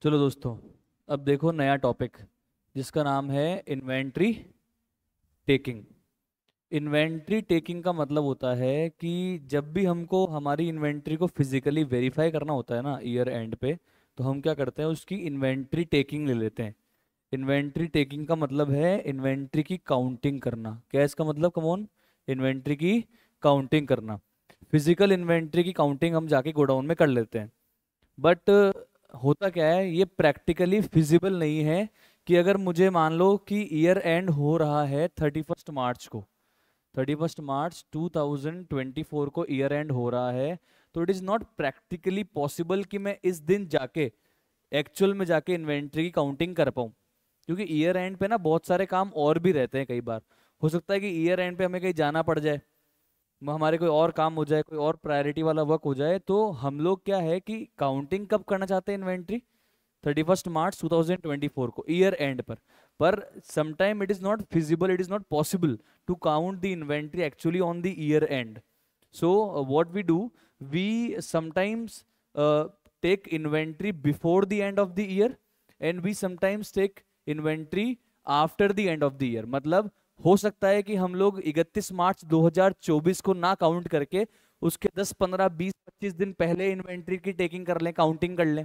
चलो दोस्तों, अब देखो नया टॉपिक जिसका नाम है इन्वेंट्री टेकिंग। इन्वेंट्री टेकिंग का मतलब होता है कि जब भी हमको हमारी इन्वेंट्री को फिजिकली वेरीफाई करना होता है ना ईयर एंड पे, तो हम क्या करते हैं, उसकी इन्वेंट्री टेकिंग ले लेते हैं। इन्वेंट्री टेकिंग का मतलब है इन्वेंट्री की काउंटिंग करना। क्या है इसका मतलब? कमॉन, इन्वेंट्री की काउंटिंग करना। फिजिकल इन्वेंट्री की काउंटिंग हम जाके गोडाउन में कर लेते हैं, बट होता क्या है, ये प्रैक्टिकली फिजिबल नहीं है कि अगर मुझे मान लो कि ईयर एंड हो रहा है 31 मार्च को, 31 मार्च 2024 को ईयर एंड हो रहा है, तो it is not practically possible कि मैं इस दिन जाके एक्चुअल में जाके इन्वेंट्री की काउंटिंग कर पाऊँ। क्योंकि ईयर एंड पे ना बहुत सारे काम और भी रहते हैं। कई बार हो सकता है कि ईयर एंड पे हमें कहीं जाना पड़ जाए, हमारे कोई और काम हो जाए, कोई और प्रायोरिटी वाला वर्क हो जाए, तो हम लोग क्या है कि काउंटिंग कब करना चाहते हैं इन्वेंट्री? 31 मार्च 2024 को ईयर एंड पर sometime it is not feasible, it is not possible to count the inventory actually on the year end. So what we do, we sometimes take inventory before the end of the year and we sometimes take inventory after the end of the year। मतलब हो सकता है कि हम लोग 31 मार्च 2024 को ना count करके उसके 10 15 20 25 दिन पहले इन्वेंट्री की टेकिंग कर लें, काउंटिंग कर लें।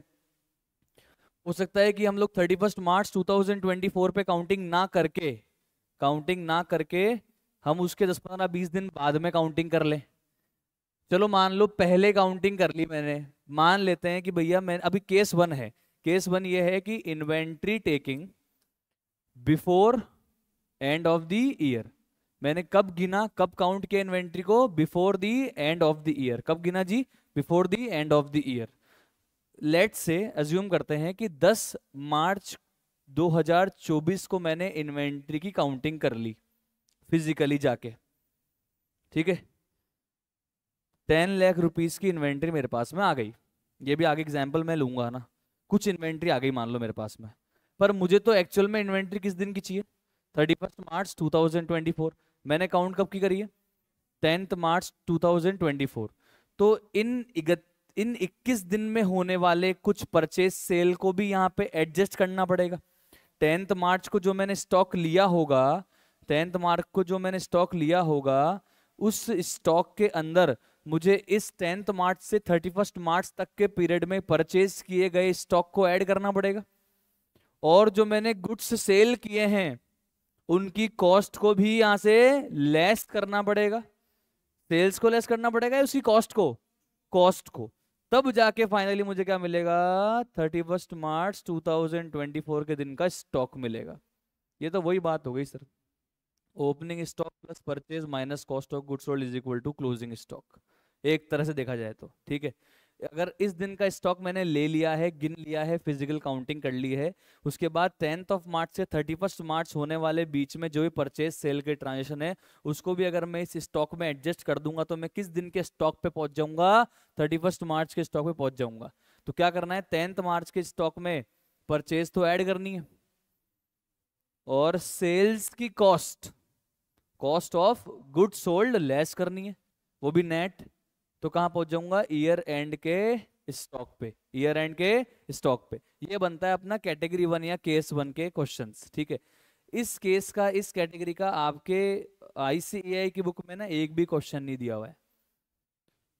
हो सकता है कि हम लोग 31 मार्च 2024 पे काउंटिंग ना करके हम उसके 10 15 20 दिन बाद में काउंटिंग कर लें। चलो मान लो पहले काउंटिंग कर ली मैंने, मान लेते हैं कि भैया मैं अभी केस वन है। केस वन ये है कि inventory taking before end of the year. मैंने कब गिना, कब काउंट किया इन्वेंट्री को? Before the end of the year. कब गिना जी? Before the end of the year. Let's say assume करते हैं कि 10 मार्च 2024 को मैंने इन्वेंट्री की काउंटिंग कर ली फिजिकली जाके। ठीक है, 10 लाख रुपीस की इन्वेंट्री मेरे पास में आ गई। ये भी आगे एग्जाम्पल मैं लूंगा ना। कुछ इन्वेंट्री आ गई मान लो मेरे पास में, पर मुझे तो एक्चुअल में इन्वेंट्री किस दिन की चाहिए? 31 मार्च 2024। मैंने काउंट कब की करी है? 10 मार्च 2024। तो इन 21 दिन में होने वाले कुछ परचेज सेल को भी यहाँ पे एडजस्ट करना पड़ेगा। 10 मार्च को जो मैंने स्टॉक लिया होगा, 10 मार्च को जो मैंने स्टॉक लिया होगा, उस स्टॉक के अंदर मुझे इस 10 मार्च से 31 मार्च तक के पीरियड में परचेज किए गए स्टॉक को ऐड करना पड़ेगा। और जो मैंने गुड्स सेल किए हैं उनकी कॉस्ट को भी यहां से लेस करना पड़ेगा। सेल्स को लेस करना पड़ेगा या उसी कॉस्ट को। तब जाके फाइनली मुझे क्या मिलेगा? 31 मार्च 2024 के दिन का स्टॉक मिलेगा। ये तो वही बात हो गई sir, opening stock plus purchase minus cost of goods sold is equal to closing stock. एक तरह से देखा जाए तो ठीक है। अगर इस दिन का स्टॉक मैंने ले लिया है, गिन लिया है, फिजिकल काउंटिंग कर ली है, उसके बाद 10 मार्च से 31 मार्च होने वाले बीच में जो भी परचेज सेल के ट्रांजेक्शन है उसको भी अगर मैं इस स्टॉक में एडजस्ट कर दूंगा तो मैं किस दिन के स्टॉक पे पहुंच जाऊंगा? 31 मार्च के स्टॉक पे पहुंच जाऊंगा। तो क्या करना है, 10 मार्च के स्टॉक में परचेज तो ऐड करनी है और सेल्स की cost of good sold less करनी है, वो भी नेट। तो कहां पहुंच जाऊंगा? ईयर एंड के स्टॉक पे। ईयर एंड के स्टॉक पे ये बनता है अपना कैटेगरी वन या केस वन के क्वेश्चंस। ठीक है, इस कैटेगरी का आपके आईसीएआई की बुक में ना एक भी क्वेश्चन नहीं दिया हुआ है,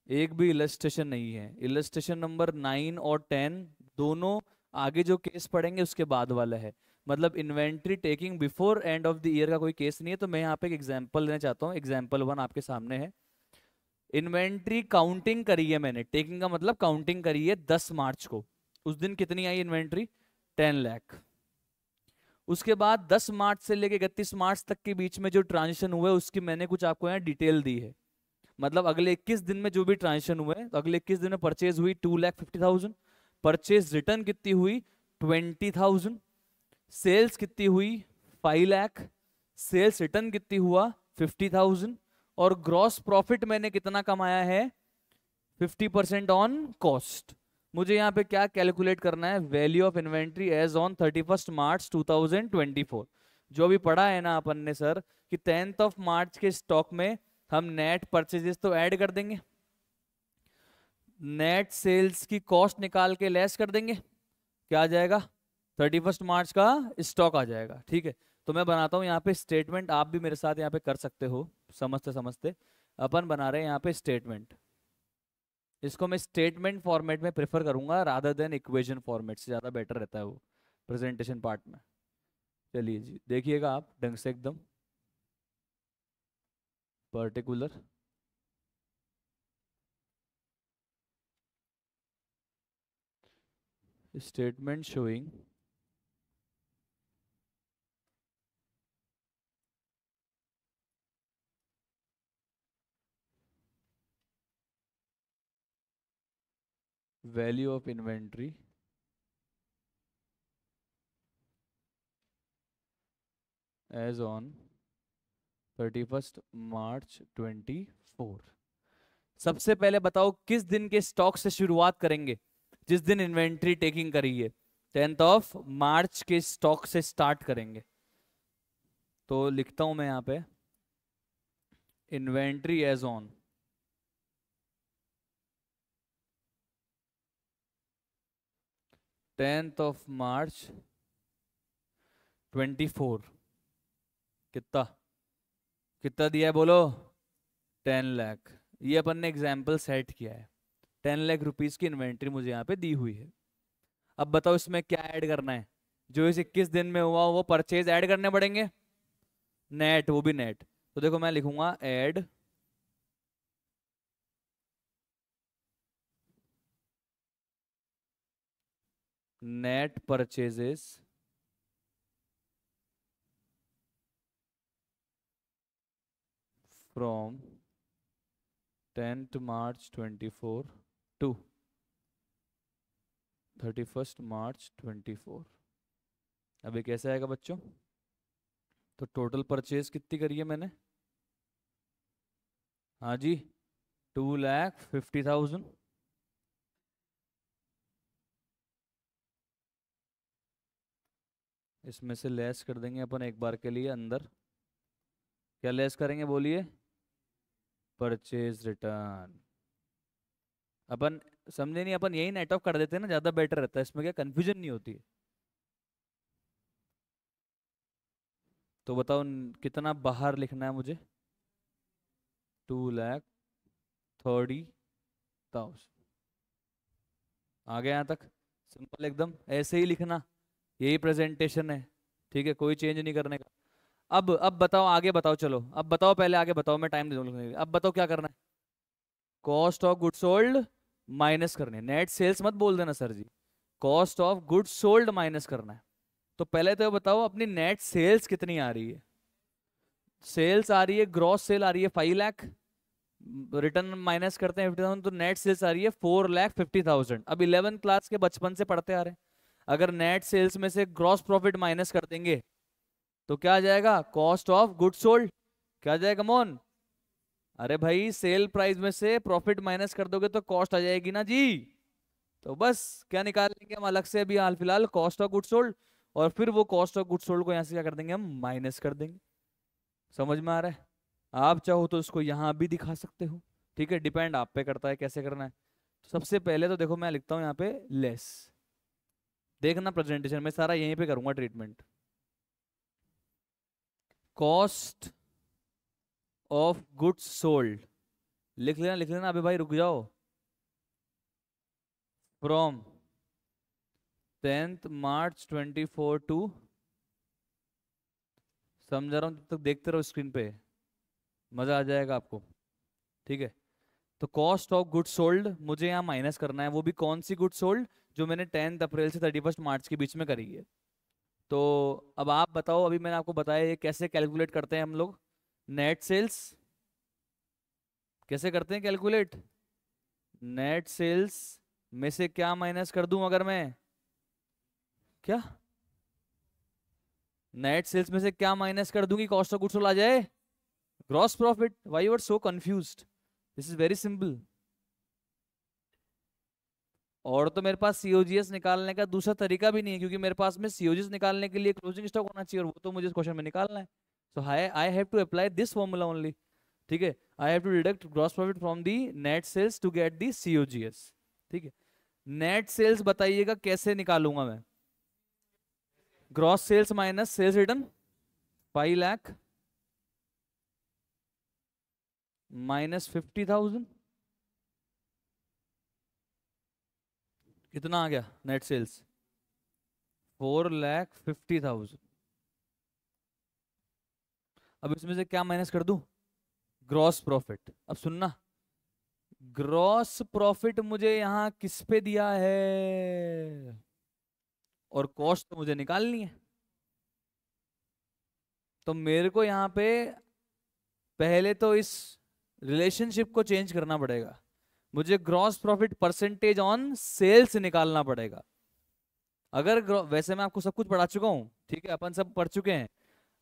एक भी इलस्ट्रेशन नहीं है। इलस्ट्रेशन नंबर 9 और 10 दोनों आगे जो केस पढ़ेंगे उसके बाद वाला है। मतलब inventory taking before end of the year का कोई केस नहीं है। तो मैं यहाँ पे एक एग्जांपल देना चाहता हूँ। एग्जांपल वन आपके सामने है। इन्वेंट्री काउंटिंग करी है मैंने, टेकिंग का मतलब काउंटिंग करी है 10 मार्च को। उस दिन कितनी आई इन्वेंट्री? 10 लाख। उसके बाद 10 मार्च से लेके 31 मार्च तक के बीच में जो ट्रांजेक्शन हुए उसकी मैंने कुछ आपको यहाँ डिटेल दी है। मतलब अगले 21 दिन में जो भी ट्रांजेक्शन हुए, तो अगले 21 दिन में परचेज हुई 2,50,000, परचेज रिटर्न कितनी हुई 20,000, सेल्स कितनी हुई 5 लाख, सेल्स रिटर्न कितनी हुआ 50,000, और ग्रॉस प्रॉफिट मैंने कितना कमाया है 50% ऑन कॉस्ट। मुझे यहाँ पे क्या कैलकुलेट करना है? Value of inventory as on 31 मार्च 2024। जो भी पढ़ा है ना अपन ने सर कि 10 मार्च के स्टॉक में हम नेट परचेजेस तो ऐड कर देंगे, नेट सेल्स की कॉस्ट निकाल के लेस कर देंगे, क्या आ जाएगा, 31 मार्च का स्टॉक आ जाएगा। ठीक है, तो मैं बनाता हूँ यहाँ पे स्टेटमेंट, आप भी मेरे साथ यहाँ पे कर सकते हो समझते समझते। अपन बना रहे हैं यहाँ पे स्टेटमेंट, इसको मैं स्टेटमेंट फॉर्मेट में प्रेफर करूंगा रादर देन इक्वेशन फॉर्मेट से, ज़्यादा बेटर रहता है वो प्रेजेंटेशन पार्ट में। चलिए जी देखिएगा आप ढंग से एकदम particular. Statement showing value of inventory as on 31 मार्च 2024। सबसे पहले बताओ किस दिन के स्टॉक से शुरुआत करेंगे, जिस दिन इन्वेंट्री टेकिंग करी है, 10 मार्च के स्टॉक से स्टार्ट करेंगे। तो लिखता हूं मैं यहाँ पे इन्वेंट्री एज ऑन 10 मार्च 2024। कितना कितना दिया है बोलो, 10 लाख। ये अपन ने एग्जाम्पल सेट किया है, 10 लाख रुपीज की इन्वेंट्री मुझे यहाँ पे दी हुई है। अब बताओ इसमें क्या ऐड करना है, जो इस 21 दिन में हुआ वो परचेज ऐड करने पड़ेंगे, नेट, वो भी नेट। तो देखो मैं लिखूंगा add net purchases from 10 March 2024 to 31 मार्च 2024। अभी कैसे आएगा बच्चों, तो टोटल परचेज कितनी करी है मैंने, हाँ जी 2,50,000। इसमें से लेस कर देंगे अपन एक बार के लिए अंदर, क्या लेस करेंगे बोलिए, परचेज रिटर्न। अपन समझे नहीं, अपन यही नेट ऑफ कर देते हैं ना, ज्यादा बेटर रहता है, इसमें क्या कंफ्यूजन नहीं होती है। तो बताओ कितना बाहर लिखना है मुझे, 2,30,000। आ गया यहाँ तक, सिंपल एकदम ऐसे ही लिखना, यही प्रेजेंटेशन है। ठीक है, कोई चेंज नहीं करने का। अब बताओ आगे बताओ, चलो अब बताओ, पहले आगे बताओ, मैं टाइम दे दूँ लिखने के लिए। अब बताओ क्या करना है, cost of good sold minus करनी है, नेट सेल्स मत बोल देना sir ji, cost of good sold minus करना है। तो पहले तो ये बताओ अपनी नेट सेल्स कितनी आ रही है, सेल्स आ रही है, ग्रॉस सेल आ रही है 5 लाख, रिटर्न माइनस करते हैं 50,000, तो नेट सेल्स आ रही है 4,50,000। अब 11 क्लास के बचपन से पढ़ते आ रहे हैं, अगर नेट सेल्स में से ग्रॉस प्रॉफिट माइनस कर देंगे तो क्या आ जाएगा, कॉस्ट ऑफ गुड सोल्ड। क्या आ जाएगा मोन, अरे भाई सेल प्राइस में से प्रॉफिट माइनस कर दोगे तो कॉस्ट आ जाएगी ना जी। तो बस क्या निकाल लेंगे हम अलग से अभी हाल फिलहाल, कॉस्ट ऑफ गुड सोल्ड, और फिर वो कॉस्ट ऑफ गुड सोल्ड को यहाँ से क्या कर देंगे हम, माइनस कर देंगे। समझ में आ रहा है, आप चाहो तो इसको यहाँ भी दिखा सकते हो, ठीक है, डिपेंड आप पे करता है कैसे करना है। तो सबसे पहले तो देखो मैं लिखता हूँ यहाँ पे लेस, देखना प्रेजेंटेशन में सारा यहीं पे करूंगा treatment, cost of goods sold, लिख लेना अभी भाई, रुक जाओ, फ्रॉम 10 मार्च 2024 टू, समझा रहा हूँ, जब तक देखते रहो स्क्रीन पे, मजा आ जाएगा आपको। ठीक है, तो कॉस्ट ऑफ गुड सोल्ड मुझे यहाँ माइनस करना है, वो भी कौन सी गुड सोल्ड, जो मैंने 10 अप्रैल से 31 मार्च के बीच में करी है। तो अब आप बताओ, अभी मैंने आपको बताया ये कैसे कैलकुलेट करते हैं हम लोग, नेट सेल्स कैसे करते हैं कैलकुलेट, नेट सेल्स में से क्या माइनस कर दूं अगर मैं, क्या नेट सेल्स में से क्या माइनस कर दूंगी कॉस्ट ऑफ गुड्स सोल्ड आ जाए, gross profit. Why you are so confused, this is very simple. और तो मेरे पास सीओजीएस निकालने का दूसरा तरीका भी नहीं है, क्योंकि मेरे पास में सीओजीएस निकालने के लिए क्लोजिंग स्टॉक होना चाहिए, और वो तो मुझे इस क्वेश्चन में निकालना है। So I have to apply this formula only. ठीक है, I have to deduct gross profit from the net sales to get the COGS. ठीक है, नेट सेल्स बताइएगा कैसे निकालूंगा मैं? Gross sales minus sales return 5 lakh minus 50,000, कितना आ गया नेट सेल्स? 4,50,000। अब इसमें से क्या माइनस कर दूं? Gross profit. अब सुनना, ग्रॉस प्रॉफिट मुझे यहां किस पे दिया है, और कॉस्ट तो मुझे निकालनी है। तो मेरे को यहाँ पे पहले तो इस रिलेशनशिप को चेंज करना पड़ेगा। मुझे gross profit percentage on sales निकालना पड़ेगा। अगर वैसे मैं आपको सब कुछ पढ़ा चुका हूँ, ठीक है, अपन सब पढ़ चुके हैं।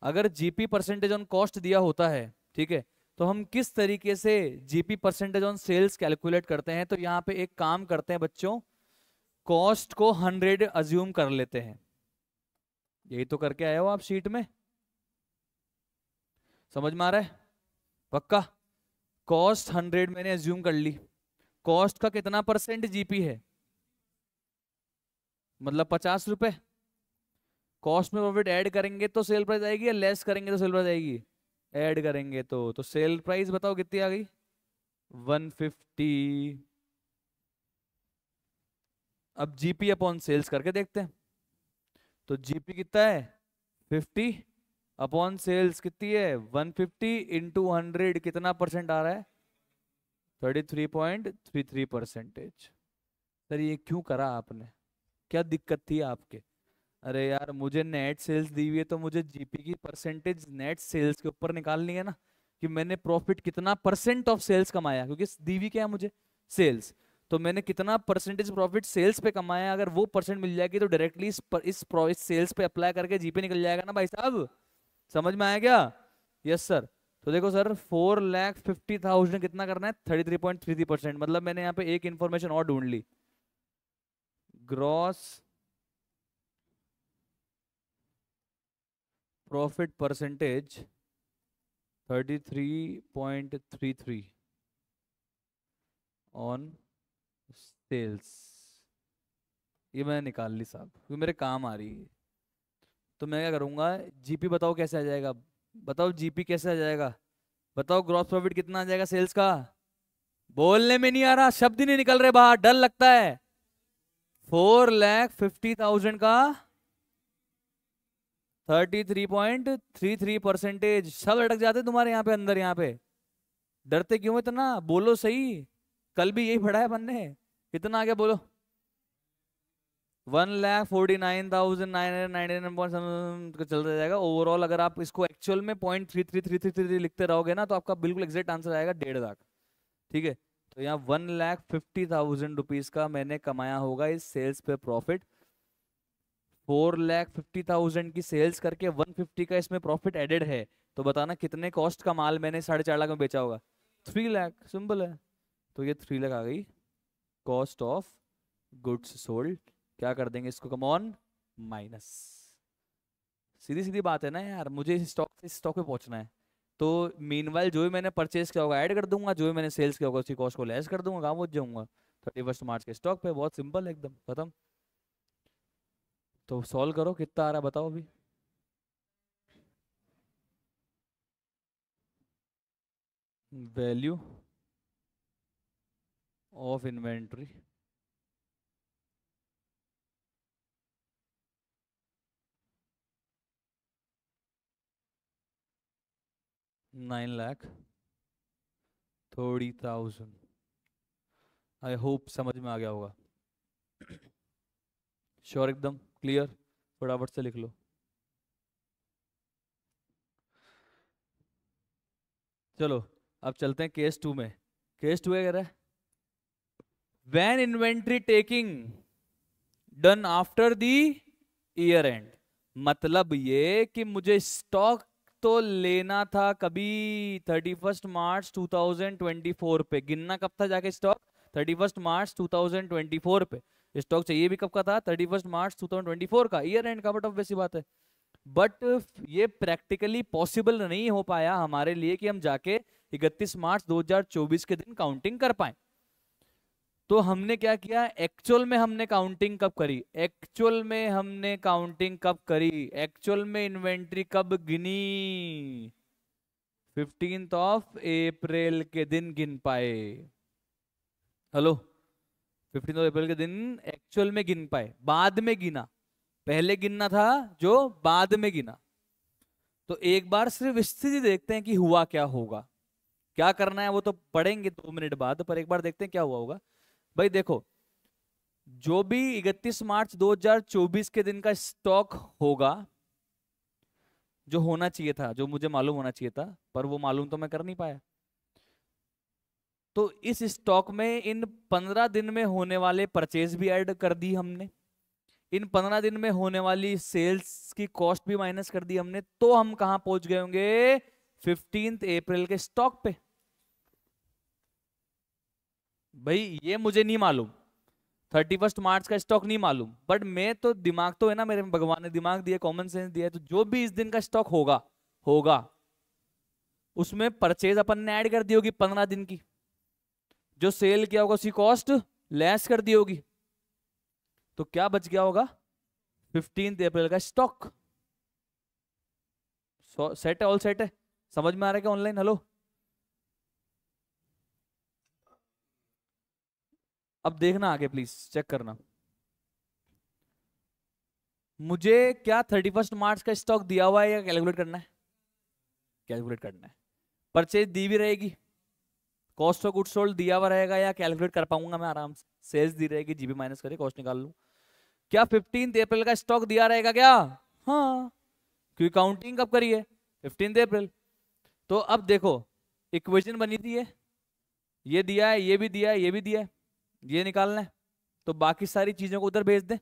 अगर जीपी परसेंटेज ऑन कॉस्ट दिया होता है, ठीक है, तो हम किस तरीके से GP percentage on sales calculate करते हैं? तो यहाँ पे एक काम करते हैं बच्चों, कॉस्ट को 100 अज्यूम कर लेते हैं। यही तो करके आए हो आप शीट में, समझ में आ रहा है? पक्का? कॉस्ट 100 मैंने अज्यूम कर ली। कॉस्ट का कितना परसेंट जीपी है? मतलब 50 रुपए। कॉस्ट में प्रॉफिट ऐड करेंगे तो सेल प्राइस आएगी, या लेस करेंगे तो सेल प्राइस आएगी? ऐड करेंगे तो सेल प्राइस बताओ कितनी आ गई? 150। अब जीपी अपॉन सेल्स करके देखते हैं। तो जीपी कितना है? 50 अपॉन सेल्स कितनी है? 150 इंटू 100 कितना परसेंट आ रहा है? 33.33%। सर ये क्यों करा आपने? क्या दिक्कत थी आपके? अरे यार, मुझे नेट सेल्स दी हुई है तो मुझे जीपी की परसेंटेज नेट सेल्स के ऊपर निकालनी है ना, कि मैंने प्रॉफिट कितना परसेंट ऑफ सेल्स कमाया, क्योंकि दी हुई क्या है मुझे? सेल्स। तो मैंने कितना परसेंटेज प्रॉफिट सेल्स पे कमाया, अगर वो परसेंट मिल जाएगी तो डायरेक्टली इस सेल्स पे अप्लाई करके जीपी निकल जाएगा ना भाई साहब। समझ में आया क्या? Yes sir. तो देखो सर, 4,50,000 कितना करना है? 33.33%। मतलब मैंने यहाँ पे एक इंफॉर्मेशन और ढूंढ ली। Gross profit percentage 33.33 on sales, ये मैंने निकाल ली साहब, क्योंकि मेरे काम आ रही है। तो मैं क्या करूंगा, जीपी बताओ कैसे आ जाएगा? बताओ जीपी कैसे आ जाएगा? बताओ ग्रॉस प्रॉफिट कितना आ जाएगा सेल्स का? बोलने में नहीं आ रहा, शब्द ही नहीं निकल रहे बाहर, डर लगता है। 4,50,000 का 33.33%। सब अटक जाते तुम्हारे यहाँ पे, अंदर यहाँ पे। डरते क्यों इतना? बोलो सही। कल भी यही पढ़ा है अपन ने। कितना आ गया बोलो? 1,49,999 चलता जाएगा ओवरऑल। अगर आप इसको एक्चुअल में 0.333333 लिखते रहोगे ना, तो आपका बिल्कुल एग्जैक्ट आंसर आएगा 1.5 लाख। ठीक है, तो यहाँ 1,50,000 रुपीज का मैंने कमाया होगा इस सेल्स पे प्रॉफिट। 4,50,000 की सेल्स करके 150 का इसमें प्रॉफिट एडेड है। तो बताना कितने कॉस्ट का माल मैंने 4.5 लाख में बेचा होगा? 3 लाख। सिंपल है। तो ये 3 लाख आ गई कॉस्ट ऑफ गुड्स सोल्ड। क्या कर देंगे इसको? Come on minus. सीधी सीधी बात है ना यार, मुझे इस स्टॉक से इस स्टॉक पे पहुंचना है। तो मीनवाइल जो भी मैंने परचेज किया होगा ऐड कर दूंगा, जो भी मैंने सेल्स किया होगा उसकी कॉस्ट को लेस कर दूंगा, कहाँ पहुंच जाऊंगा? 31 मार्च के स्टॉक पे। बहुत सिंपल है एकदम, खत्म। तो सॉल्व करो, कितना आ रहा है बताओ अभी? Value of inventory 9,30,000। I hope समझ में आ गया होगा। श्योर, एकदम क्लियर? फटाफट से लिख लो। चलो अब चलते हैं केस 2 में। केस 2 कह रहा है, when inventory taking done after the year and. मतलब ये कि मुझे स्टॉक तो लेना था कभी 31 मार्च 2024 पे। गिनना कब था जाके स्टॉक? 31 मार्च 2024 पे। स्टॉक चाहिए भी कब का था? 31 मार्च 2024 का, ईयर एंड का। बट ऑब्वियस सी बात है, बट ये प्रैक्टिकली पॉसिबल नहीं हो पाया हमारे लिए कि हम जाके 31 मार्च 2024 के दिन काउंटिंग कर पाए। तो हमने क्या किया, एक्चुअल में हमने काउंटिंग कब करी, एक्चुअल में हमने काउंटिंग कब करी, एक्चुअल में इन्वेंट्री कब गिनी, 15 के दिन गिन पाए। हेलो, 15 के दिन एक्चुअल में गिन पाए, बाद में गिना, पहले गिनना था जो बाद में गिना। तो एक बार सिर्फ स्थिति देखते हैं कि हुआ क्या होगा, क्या करना है वो तो पढ़ेंगे 2 मिनट बाद, पर एक बार देखते हैं क्या हुआ होगा। भाई देखो, जो भी 31 मार्च 2024 के दिन का स्टॉक होगा, जो होना चाहिए था, जो मुझे मालूम होना चाहिए था, पर वो मालूम तो मैं कर नहीं पाया, तो इस स्टॉक में इन 15 दिन में होने वाले परचेज भी ऐड कर दी हमने, इन 15 दिन में होने वाली सेल्स की कॉस्ट भी माइनस कर दी हमने, तो हम कहां पहुंच गए होंगे, 15 अप्रैल के स्टॉक पे। भाई ये मुझे नहीं मालूम, 31 मार्च का स्टॉक नहीं मालूम, बट मैं तो, दिमाग तो है ना मेरे में, भगवान ने दिमाग दिया, कॉमन सेंस दिया है, तो जो भी इस दिन का स्टॉक होगा होगा उसमें परचेज अपन ने ऐड कर दी होगी 15 दिन की, जो सेल किया होगा उसकी कॉस्ट लेस कर दी होगी, तो क्या बच गया होगा, 15 अप्रैल का स्टॉक। सेट है, ऑल सेट है, समझ में आ रहा है क्या ऑनलाइन, हेलो। अब देखना आगे, प्लीज चेक करना, मुझे क्या 31 मार्च का स्टॉक दिया हुआ है या कैलकुलेट करना है, कैलकुलेट करना है। परचेज दी भी रहेगी, कॉस्ट ऑफ गुड्स सोल्ड दिया हुआ रहेगा, या कैलकुलेट कर पाऊंगा मैं आराम से, सेल्स दी रहेगी, जीबी माइनस करे कॉस्ट निकाल लूं। क्या 15 अप्रैल का स्टॉक दिया रहेगा क्या, हाँ, क्योंकि काउंटिंग कब करी है, 15 अप्रैल। तो अब देखो, इक्वेशन बनी थी ये दिया है, ये भी दिया है, ये भी दिया है, ये निकालना है, तो बाकी सारी चीजों को उधर भेज दे।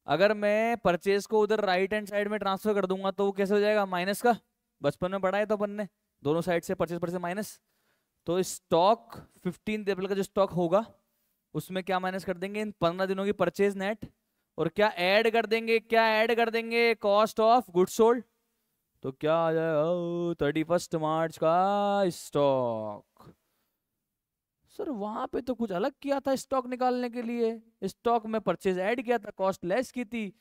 अगर मैं परचेज को उधर राइट हैंड साइड में ट्रांसफर कर दूंगा तो वो कैसे हो जाएगा, माइनस का, बचपन में पढ़ा है तो अपन ने, दोनों साइड से परचेज पर से माइनस। तो स्टॉक 15 अप्रैल का जो स्टॉक होगा उसमें क्या माइनस कर देंगे, इन 15 दिनों की परचेज नेट, और क्या ऐड कर देंगे, क्या ऐड कर देंगे, कॉस्ट ऑफ गुड्स सोल्ड। तो क्या आ जाएगा, 31 मार्च का स्टॉक। सर वहां पे तो कुछ अलग किया था स्टॉक निकालने के लिए, स्टॉक में परचेज ऐड किया था, कॉस्ट लेस की थी,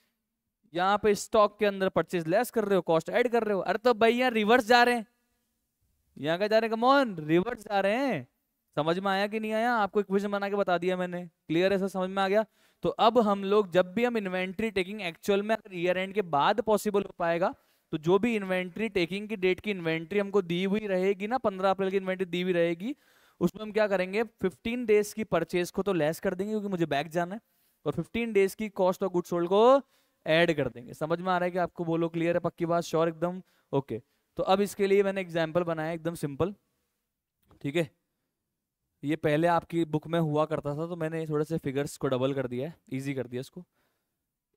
यहाँ पे स्टॉक के अंदर परचेज लेस कर रहे हो, कॉस्ट ऐड कर रहे हो। अरे तो भाई यहाँ रिवर्स जा रहे हैं, यहाँ क्या जा रहे हैं, कमॉन रिवर्स जा रहे हैं। समझ में आया कि नहीं आया, आपको इक्वेशन बना के बता दिया मैंने, क्लियर है सर, समझ में आ गया। तो अब हम लोग जब भी हम इन्वेंट्री टेकिंग एक्चुअल में अगर ईयर एंड के बाद पॉसिबल हो पाएगा, तो जो भी इन्वेंट्री टेकिंग की डेट की इन्वेंट्री हमको दी हुई रहेगी ना, 15 अप्रैल की इन्वेंट्री दी हुई रहेगी, उसमें हम क्या करेंगे, 15 डेज की परचेज को तो लेस कर देंगे क्योंकि मुझे बैक जाना है, और 15 डेज की कॉस्ट ऑफ गुड्स सोल्ड को ऐड कर देंगे। समझ में आ रहा है कि आपको, बोलो क्लियर है, पक्की बात, श्योर एकदम, ओके। तो अब इसके लिए मैंने एग्जाम्पल बनाया एकदम सिंपल, ठीक है। ये पहले आपकी बुक में हुआ करता था, तो मैंने थोड़े से फिगर्स को डबल कर दिया है, इजी कर दिया इसको।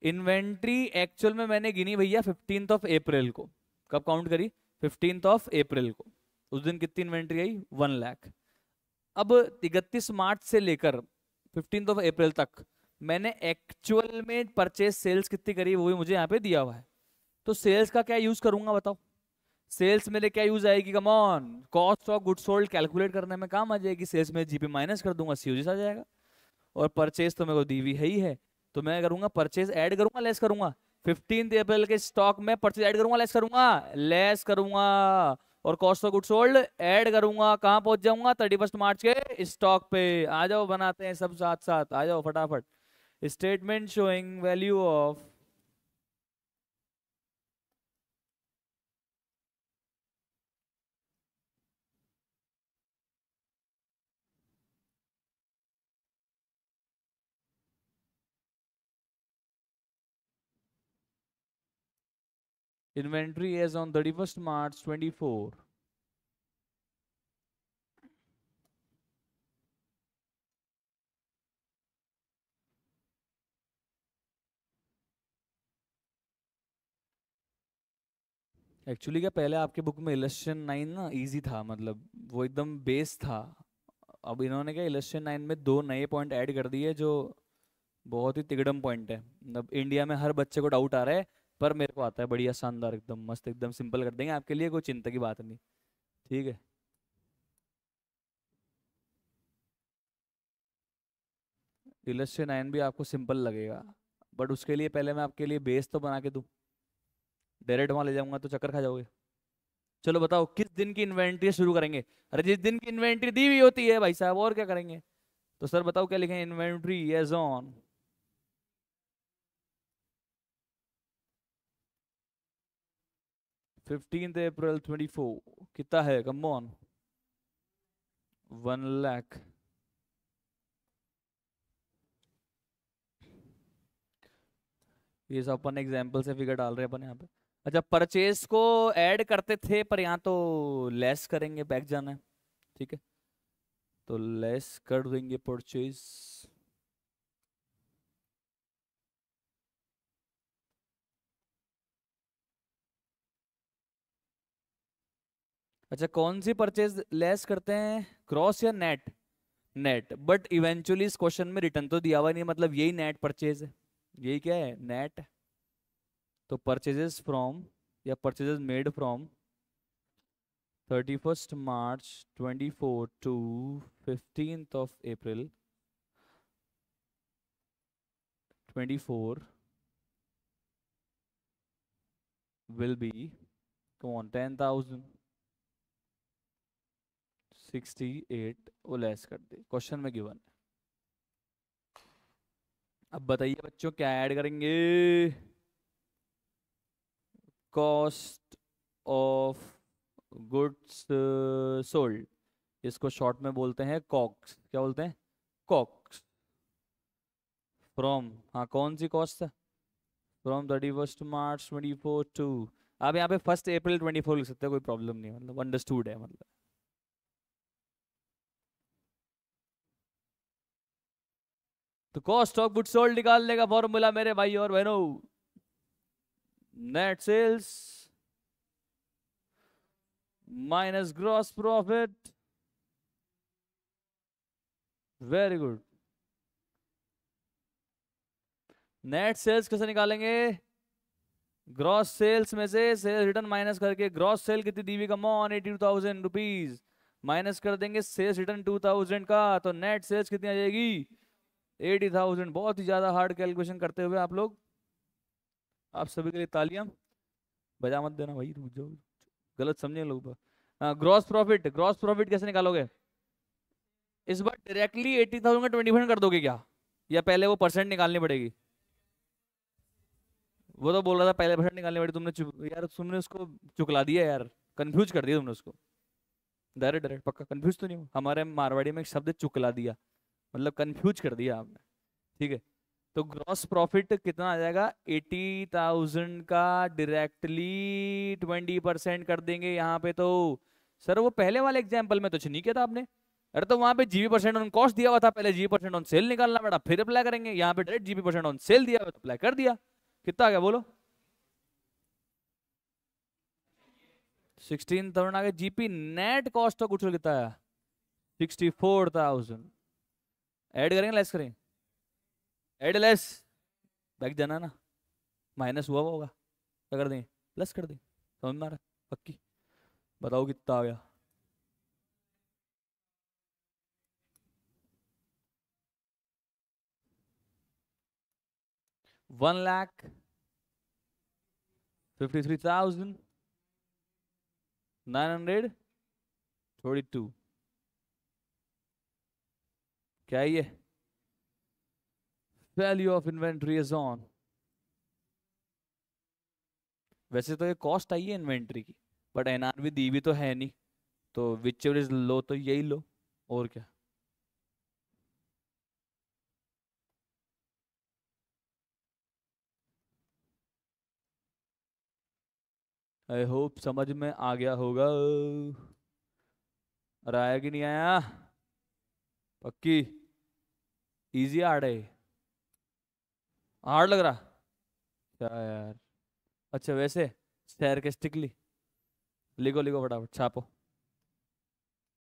इन्वेंट्री एक्चुअल में मैंने गिनी भैया 15 अप्रैल को, कब काउंट करी, 15 अप्रैल को, उस दिन कितनी इन्वेंट्री आई, 1 लाख। अब 31 मार्च से लेकर 15 अप्रैल तक मैंने एक्चुअल में परचेज सेल्स कितनी करी, वो भी मुझे यहाँ पे दिया हुआ है। तो सेल्स का क्या यूज करूंगा बताओ, सेल्स मेरे क्या यूज आएगी, come on, cost of goods sold calculate करने में काम आ जाएगी, सेल्स में जीपी माइनस कर दूंगा, सीओजी आ जाएगा। और परचेज तो मेरे को दी हुई है ही है, तो मैं करूंगा परचेज ऐड करूंगा लेस करूंगा, 15 अप्रैल के स्टॉक में परचेज ऐड करूंगा लेस करूंगा, लेस करूंगा, और cost of goods sold add करूंगा, कहां पहुंच जाऊंगा, 31 मार्च के स्टॉक पे। आ जाओ बनाते हैं सब साथ साथ, आ जाओ फटाफट। Statement showing value of inventory as on 31 March 24। Actually क्या, पहले आपके बुक में इलेस्ट्रेशन 9 ना इजी था, मतलब वो एकदम बेस था। अब इन्होंने क्या इलेस्ट्रेशन 9 में 2 नए पॉइंट ऐड कर दिए जो बहुत ही तिगड़म पॉइंट है, मतलब इंडिया में हर बच्चे को डाउट आ रहा है, पर मेरे को आता है बढ़िया शानदार, एकदम मस्त, एकदम सिंपल कर देंगे आपके लिए, कोई चिंता की बात नहीं, ठीक है। इलस्ट्रेट 9 भी आपको सिंपल लगेगा, बट उसके लिए पहले मैं आपके लिए बेस तो बना के दूं। डायरेक्ट वहां ले जाऊंगा तो चक्कर खा जाओगे। चलो बताओ किस दिन की इन्वेंट्री शुरू करेंगे। अरे जिस दिन की इन्वेंट्री दी हुई होती है भाई साहब, और क्या करेंगे। तो सर बताओ क्या लिखें, inventory as on 15th April 24, कितना है, कम ऑन 1 लाख। ये सब अपन एग्जाम्पल से फिगर डाल रहे हैं अपन यहाँ पे। अच्छा, परचेज को ऐड करते थे पर यहाँ तो लेस करेंगे, बैक जाना है। ठीक है, तो लेस कर देंगे परचेज। अच्छा, कौन सी परचेज लेस करते हैं, क्रॉस या नेट। नेट, बट इवेंचुअली इस क्वेश्चन में रिटर्न तो दिया हुआ नहीं, मतलब यही नेट परचेज है, यही क्या है, नेट। तो परचेजेस फ्रॉम या purchases made from 31st March 24 to 15th April 24 will be, come on, 10,068, वो लेस कर दे, क्वेश्चन में गिवन है। अब बताइए बच्चों क्या ऐड करेंगे। कॉस्ट ऑफ गुड्स सोल्ड, इसको शॉर्ट में बोलते हैं कॉक्स, क्या बोलते हैं, कॉक्स। फ्रॉम, हाँ कौन सी कॉस्ट है, फ्रॉम 31st March 24 टू, आप यहाँ पे 1 April 24 लिख सकते हो, कोई प्रॉब्लम नहीं है, मतलब अंडरस्टूड है मतलब। तो कॉस्ट ऑफ गुड सोल्ड निकालने का फॉर्मूला मेरे भाई और बहनों, net sales minus gross profit. Very good. Net sales कैसे निकालेंगे, ग्रॉस सेल्स में से सेल्स रिटर्न माइनस करके, ग्रॉस सेल कितनी दी हुई, कम ऑन 82,000 रुपीज, माइनस कर देंगे सेल्स रिटर्न 2,000 का, तो नेट सेल्स कितनी आ जाएगी, 80,000। बहुत ही ज्यादा हार्ड कैलकुलेशन करते हुए आप लोग, आप सभी के लिए तालियां, बजा मत देना भाई, रुक जाओ, गलत समझे लोग। ग्रॉस प्रॉफिट, ग्रॉस प्रॉफिट कैसे निकालोगे, इस बार डायरेक्टली 80,000 का 20% कर दोगे क्या, या पहले वो परसेंट निकालनी पड़ेगी। वो तो बोल रहा था पहले परसेंट निकालनी पड़ेगी, तुमने यार तुमने उसको चुकला दिया यार, कंफ्यूज कर दिया तुमने उसको। डायरेक्ट डायरेक्ट पक्का कंफ्यूज तो नहीं हो, हमारे मारवाड़ी में एक शब्द है, चुकला दिया, मतलब कंफ्यूज कर दिया आपने। ठीक है, तो ग्रॉस प्रॉफिट कितना आ जाएगा, 80,000 का डायरेक्टली 20% कर देंगे यहाँ पे तो। सर वो पहले वाले एग्जाम्पल में तो नहीं किया था आपने, अरे तो वहां पे जीबी परसेंट ऑन कॉस्ट दिया हुआ था, पहले जीबी परसेंट ऑन सेल निकालना पड़ा, फिर अप्लाई करेंगे, यहाँ पे direct GB percent on sale दिया हुआ तो अप्लाई कर दिया। कितना आ गया बोलो, 16,000 आ गया। GP net cost of goods कितना है, 64,000। ऐड करेंगे लेस करेंगे, ऐड लेस, बैक जाना ना, माइनस हुआ होगा, क्या कर देंगे, प्लस कर देंगे, समझ में आ रहा है? पक्की, बताओ कितना आ गया। 1,53,942, क्या है ये, value of inventory is on. वैसे तो ये कॉस्ट आई है इन्वेंट्री की, बट एनआरवी दी भी तो है नहीं, तो विच एवर इज लो तो यही लो, और क्या। आई होप समझ में आ गया होगा, और आया कि नहीं आया, पक्की, इजी हार्ड है, हार्ड लग रहा क्या यार। अच्छा वैसे sarcastically लिखो लिखो फटाफट छापो।